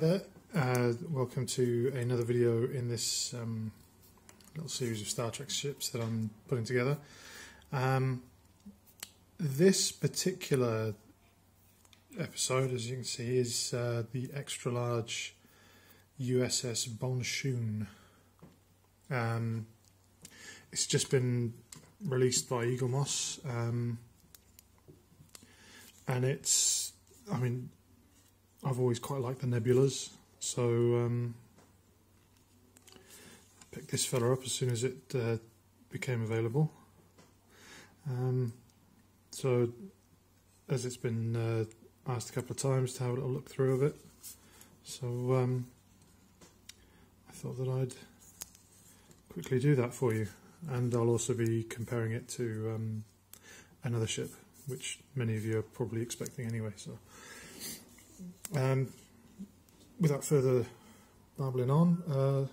there, welcome to another video in this little series of Star Trek ships that I'm putting together. This particular episode, as you can see, is the extra large USS Bonchune. It's just been released by Eaglemoss, and it's, I mean, I've always quite liked the nebulas, so I picked this fella up as soon as it became available. So, as it's been asked a couple of times to have a little look through of it, so I thought that I'd quickly do that for you, and I'll also be comparing it to another ship, which many of you are probably expecting anyway. So, without further babbling on,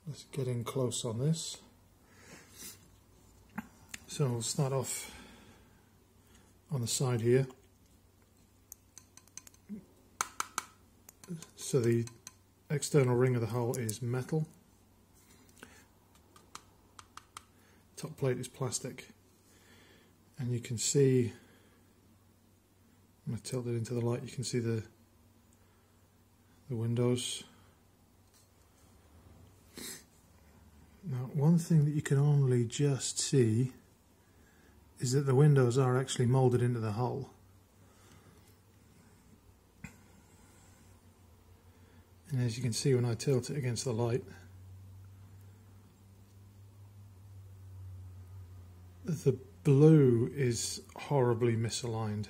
let's get in close on this. So we'll start off on the side here. So the external ring of the hull is metal. Top plate is plastic, and you can see, when I tilt it into the light, you can see the windows. Now, one thing that you can only just see is that the windows are actually moulded into the hull. And as you can see when I tilt it against the light, the blue is horribly misaligned.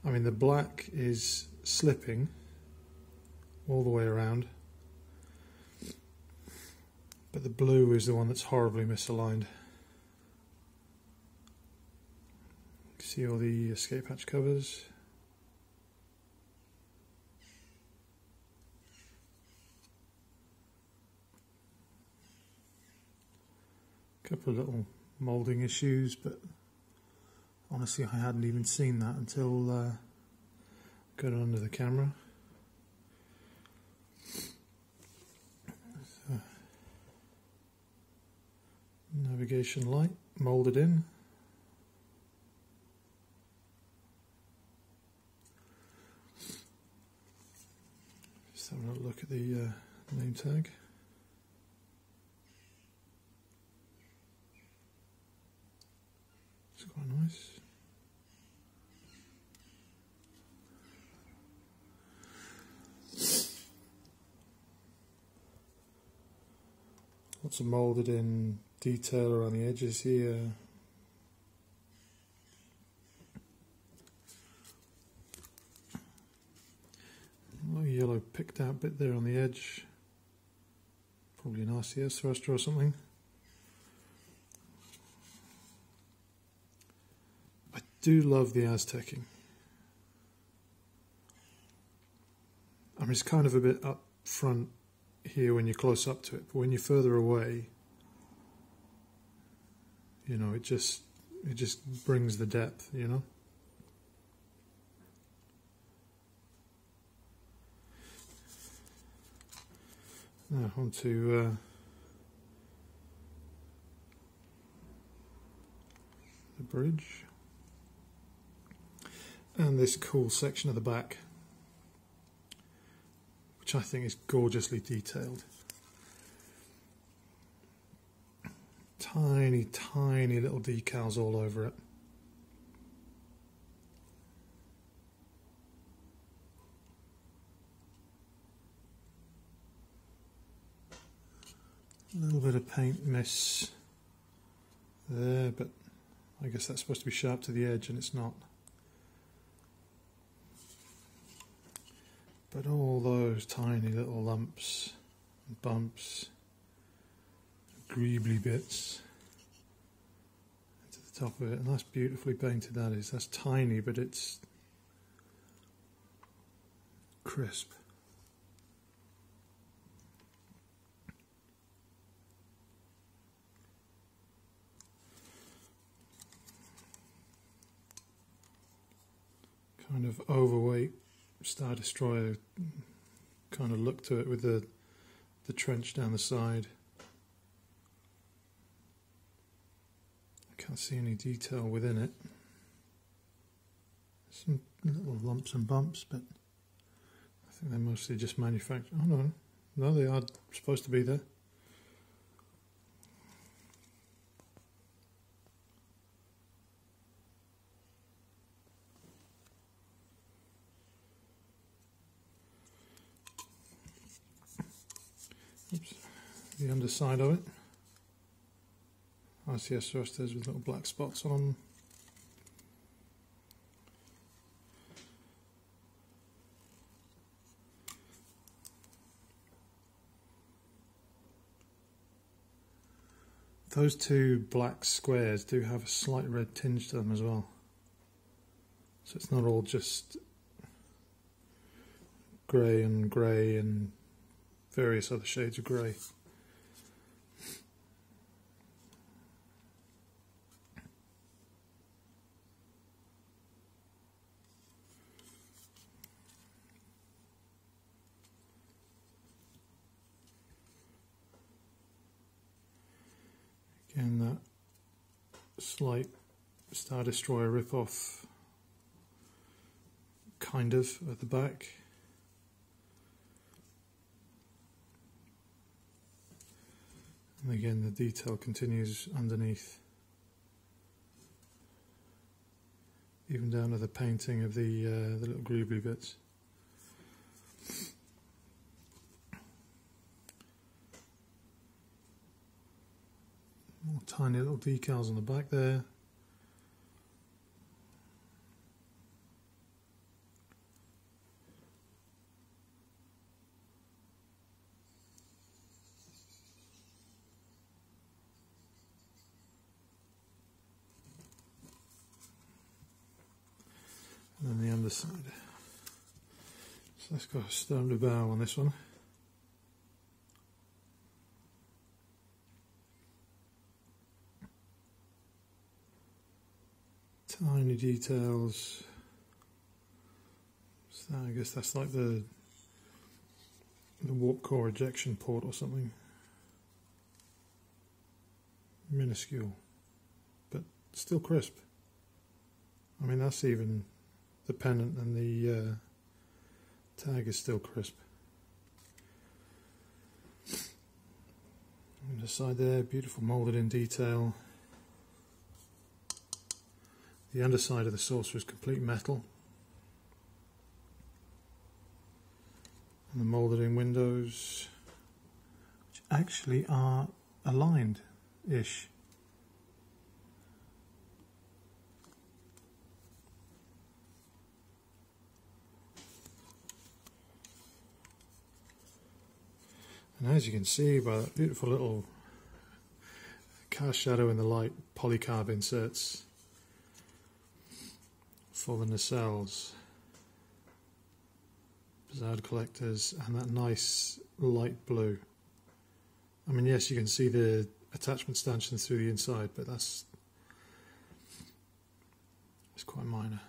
I mean, the black is slipping all the way around, but the blue is the one that's horribly misaligned. You can see all the escape hatch covers. A couple of little moulding issues, but honestly I hadn't even seen that until I got it under the camera. So, navigation light moulded in. Just having a look at the name tag. It's quite nice. Lots of moulded in detail around the edges here. A little yellow picked out bit there on the edge. Probably an RCS thruster or something. I do love the Aztecing. I mean, it's kind of a bit up front here when you're close up to it, but when you're further away, you know, it just brings the depth, you know. Now onto the bridge and this cool section of the back, which I think is gorgeously detailed. Tiny, tiny little decals all over it. A little bit of paint miss there, but I guess that's supposed to be sharp to the edge and it's not. But all those tiny little lumps and bumps, greebly bits into the top of it, and that's beautifully painted. That is, that's tiny, but it's crisp. Kind of overweight Star Destroyer kind of look to it with the trench down the side. I can't see any detail within it. Some little lumps and bumps, but I think they're mostly just manufactured. Oh no, they are supposed to be there. Oops. The underside of it. ICS thrusters with little black spots on them. Those two black squares do have a slight red tinge to them as well. So it's not all just grey and various other shades of grey. Again, that slight Star Destroyer rip-off kind of at the back. And again, the detail continues underneath, even down to the painting of the little greebly bits. More tiny little decals on the back there. And then the underside. So let's go stern to bow on this one. Tiny details. So I guess that's like the warp core ejection port or something. Minuscule, but still crisp. I mean, that's even the pennant and the tag is still crisp. On the side there, beautiful moulded in detail. The underside of the saucer is complete metal. And the moulded in windows, which actually are aligned-ish. And as you can see by that beautiful little cast shadow in the light, polycarb inserts for the nacelles, bizarre collectors, and that nice light blue. I mean, yes, you can see the attachment stanchions through the inside, but it's quite minor.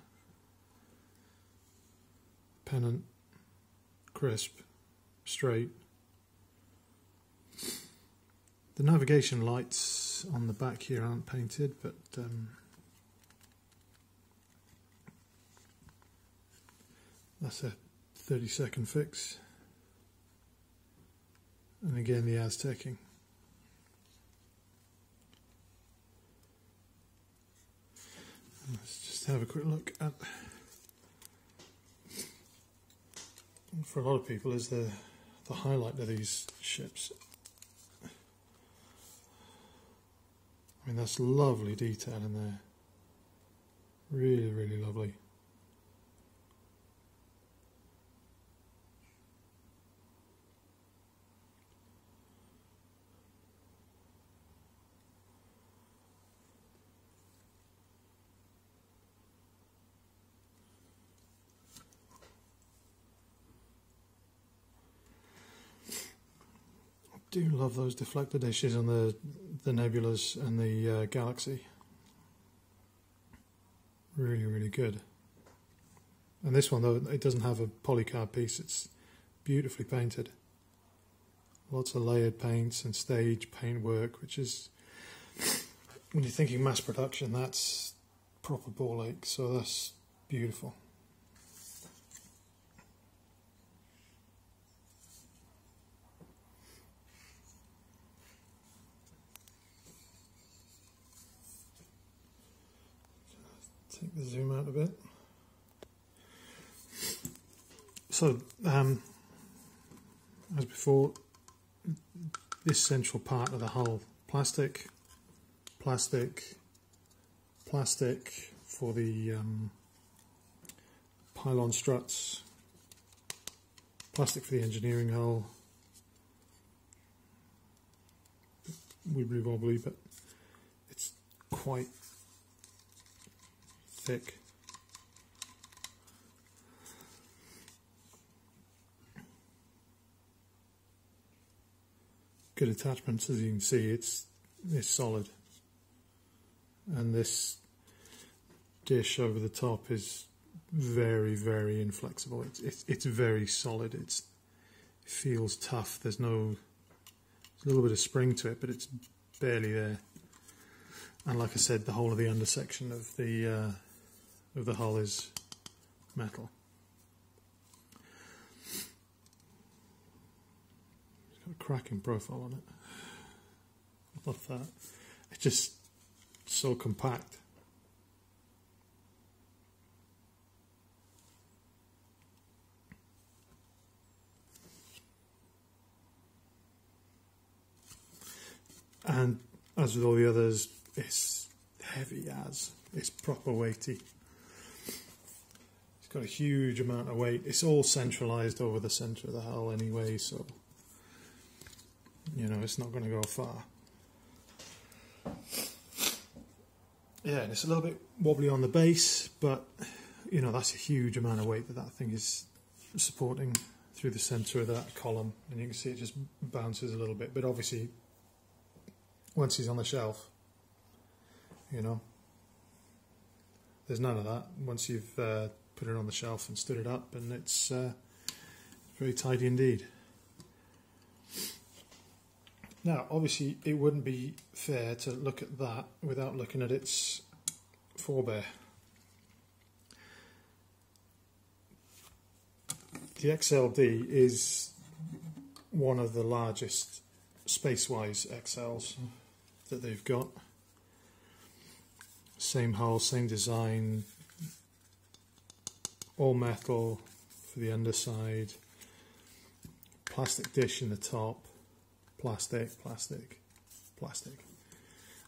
Pennant, crisp, straight. The navigation lights on the back here aren't painted, but that's a 30-second fix. And again, the Aztecing. Let's just have a quick look at, for a lot of people, is the highlight of these ships. I mean, that's lovely detail in there. Really, really lovely. I do love those deflector dishes on the Nebulas and the Galaxy. Really, really good. And this one, though, it doesn't have a polycard piece. It's beautifully painted. Lots of layered paints and stage paint work, which is, when you're thinking mass production, that's proper ball ache, so that's beautiful. Take the zoom out a bit. So, as before, this central part of the hull, plastic, plastic, plastic for the pylon struts, plastic for the engineering hull, wibbly wobbly, but it's quite thick. Good attachments, as you can see. It's solid, and this dish over the top is very, very inflexible. It's very solid. It feels tough. There's a little bit of spring to it, but it's barely there. And like I said, the whole of the undersection of the hull is metal. It's got a cracking profile on it. I love that. It's just so compact. And as with all the others, it's heavy as. It's proper weighty. It's got a huge amount of weight. It's all centralised over the centre of the hull anyway, so you know it's not going to go far. Yeah, and it's a little bit wobbly on the base, but you know that's a huge amount of weight that thing is supporting through the centre of that column, and you can see it just bounces a little bit. But obviously, once he's on the shelf, you know, there's none of that. Once you've put it on the shelf and stood it up, and it's very tidy indeed. Now, obviously, it wouldn't be fair to look at that without looking at its forebear. The XLD is one of the largest space-wise XLs that they've got. Same hull, same design, all metal for the underside, plastic dish in the top, plastic, plastic, plastic,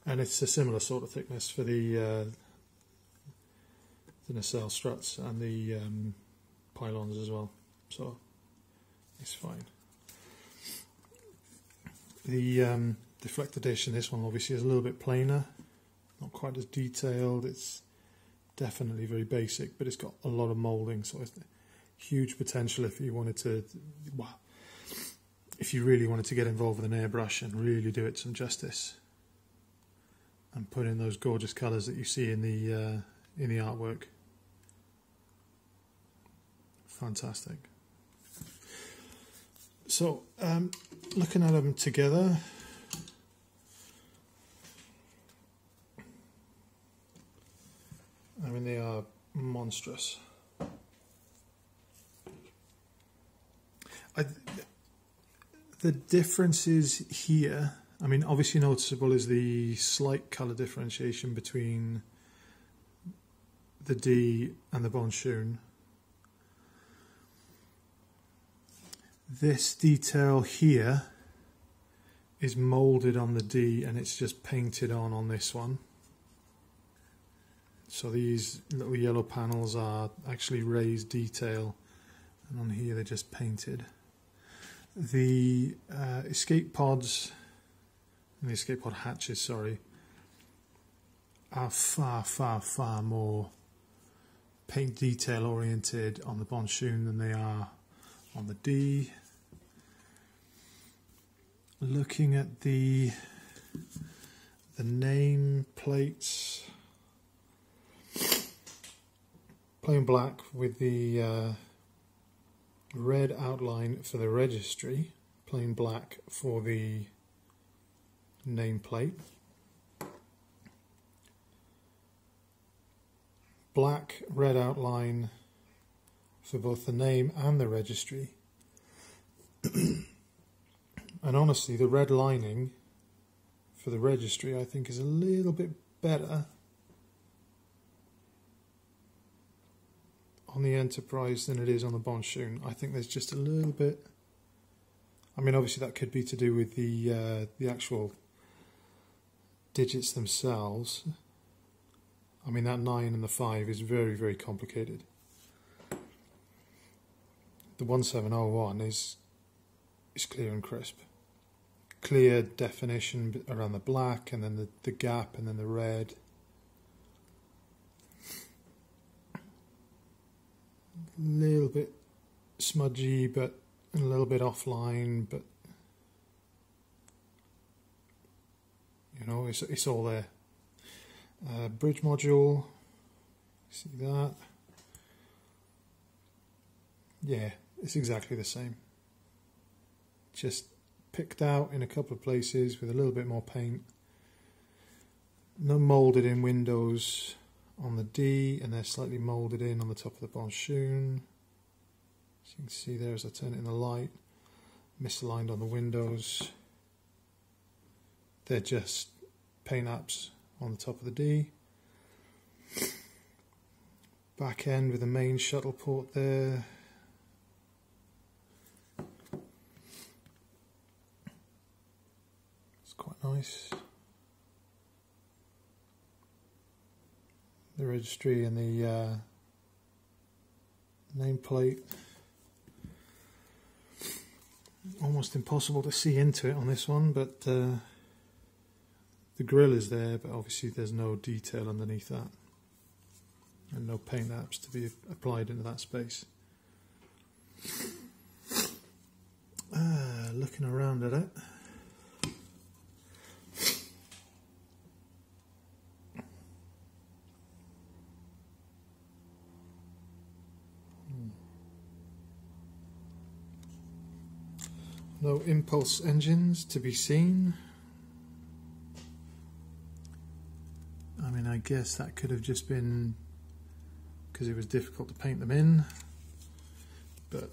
and it's a similar sort of thickness for the nacelle struts and the pylons as well, so it's fine. The deflector dish in this one obviously is a little bit plainer, not quite as detailed. It's definitely very basic, but it's got a lot of moulding, so it's huge potential if you wanted to, well, if you really wanted to get involved with an airbrush and really do it some justice and put in those gorgeous colours that you see in the artwork. Fantastic. So looking at them together, I mean, they are monstrous. The differences here, I mean, obviously noticeable is the slight colour differentiation between the D and the Bonchune. This detail here is moulded on the D and it's just painted on this one. So these little yellow panels are actually raised detail, and on here they're just painted. The escape pods, and the escape pod hatches, sorry, are far, far, far more paint detail oriented on the Bonchune than they are on the D. Looking at the name plates, plain black with the red outline for the registry, plain black for the nameplate, black red outline for both the name and the registry. And honestly, the red lining for the registry I think is a little bit better on the Enterprise than it is on the Bonchune. I think there's just a little bit, I mean obviously that could be to do with the actual digits themselves. I mean that 9 and the 5 is very, very complicated. The 1701 is clear and crisp. Clear definition around the black, and then the gap, and then the red. A little bit smudgy, but a little bit offline, but you know, it's all there. Bridge module, see that? Yeah, it's exactly the same. Just picked out in a couple of places with a little bit more paint. No moulded in windows on the D, and they're slightly moulded in on the top of the Bonchune. As you can see there as I turn it in the light, misaligned on the windows. They're just paint apps on the top of the D. Back end with the main shuttle port there. It's quite nice. The registry and the nameplate. Almost impossible to see into it on this one, but the grill is there, but obviously there's no detail underneath that, and no paint apps to be applied into that space. Looking around at it, no impulse engines to be seen. I mean, I guess that could have just been because it was difficult to paint them in, but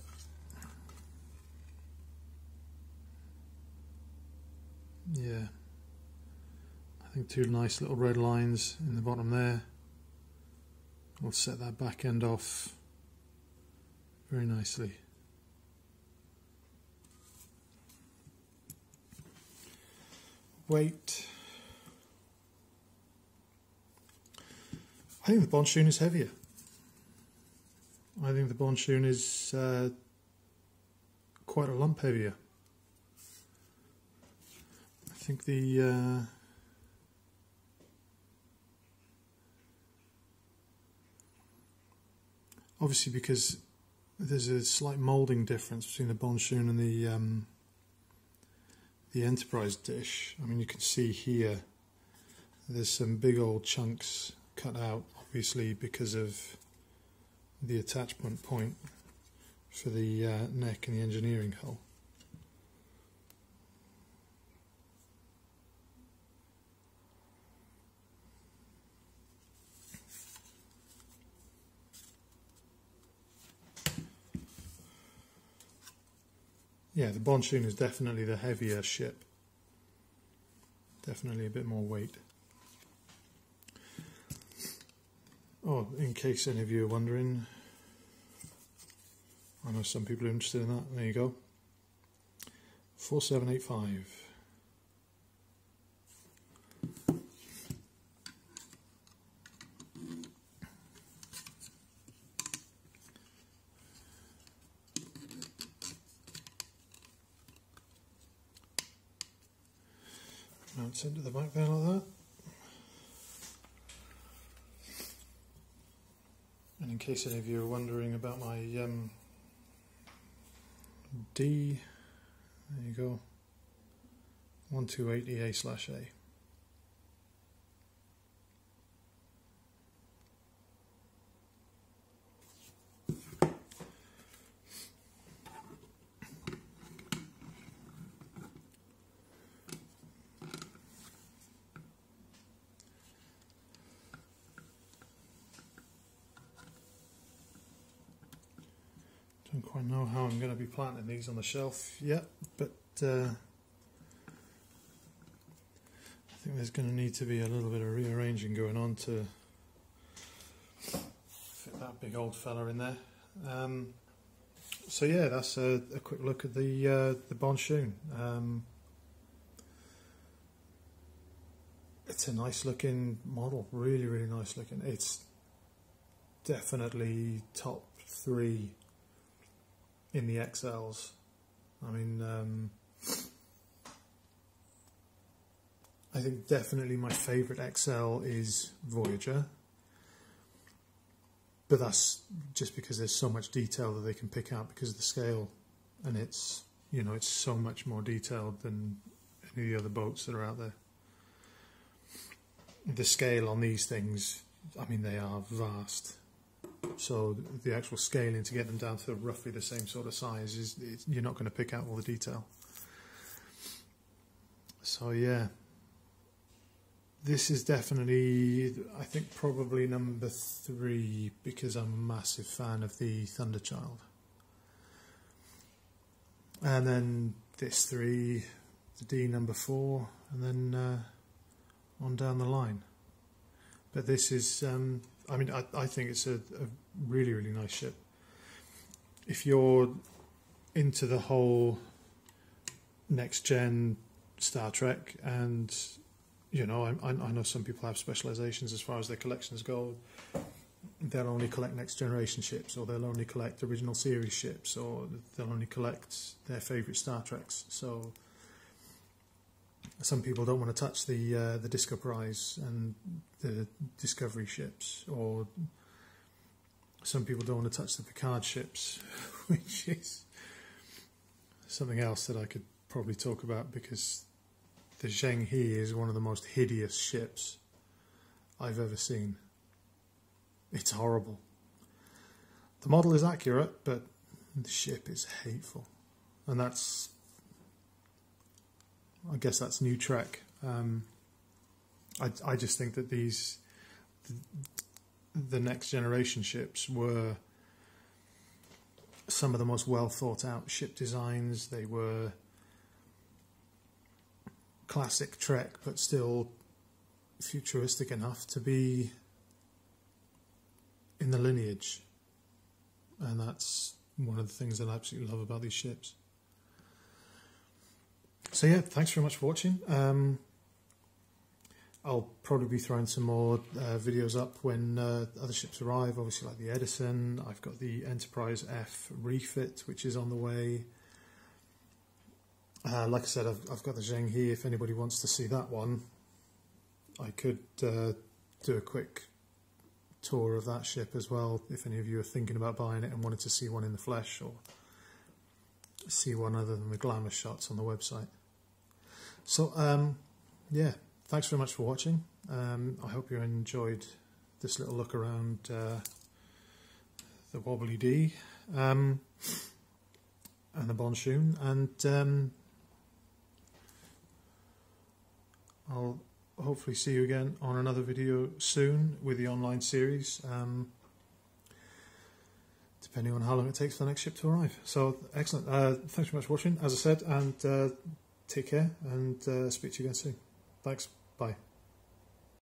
yeah, I think two nice little red lines in the bottom there. We'll set that back end off very nicely. Weight. I think the Bonchune is heavier. I think the Bonchune is quite a lump heavier. I think the obviously because there's a slight moulding difference between the Bonchune and the Enterprise dish. I mean, you can see here there's some big old chunks cut out, obviously because of the attachment point for the neck and the engineering hull. Yeah, the Bonchune is definitely the heavier ship. Definitely a bit more weight. Oh, in case any of you are wondering, I know some people are interested in that. There you go. 4785. Mounts into the back there like that. And in case any of you are wondering about my D, there you go, 128EA/A. Don't quite know how I'm going to be planting these on the shelf yet, but I think there's going to need to be a little bit of rearranging going on to fit that big old fella in there. So yeah, that's a quick look at the Bonchune. It's a nice looking model, really, really nice looking. It's definitely top 3 in the XLs. I mean, I think definitely my favourite XL is Voyager, but that's just because there's so much detail that they can pick out because of the scale, and it's, you know, it's so much more detailed than any of the other boats that are out there. The scale on these things, I mean, they are vast. So the actual scaling to get them down to roughly the same sort of size is, you're not going to pick out all the detail. So yeah, this is definitely, I think, probably number 3 because I'm a massive fan of the Thunderchild. And then this 3, the D number 4, and then on down the line. But this is, I mean, I think it's a really, really nice ship. If you're into the whole next gen Star Trek, and you know, I know some people have specializations as far as their collections go. They'll only collect next generation ships, or they'll only collect original series ships, or they'll only collect their favorite Star Treks. So some people don't want to touch the Disco Prize and the Discovery ships, or some people don't want to touch the Picard ships, which is something else that I could probably talk about, because the Zheng He is one of the most hideous ships I've ever seen. It's horrible. The model is accurate, but the ship is hateful, and that's, I guess that's new Trek. I just think that the next generation ships were some of the most well thought out ship designs. They were classic Trek, but still futuristic enough to be in the lineage, and that's one of the things that I absolutely love about these ships. So yeah, thanks very much for watching. I'll probably be throwing some more videos up when other ships arrive, obviously, like the Edison. I've got the Enterprise F refit, which is on the way. Like I said, I've got the Zheng He. If anybody wants to see that one, I could do a quick tour of that ship as well, if any of you are thinking about buying it and wanted to see one in the flesh, or see one other than the glamour shots on the website. So yeah, thanks very much for watching. I hope you enjoyed this little look around the Wobbly D and the Bonchune, and I'll hopefully see you again on another video soon with the online series, depending on how long it takes for the next ship to arrive. So excellent. Thanks very much for watching, as I said, and take care, and speak to you again soon. Thanks. Bye.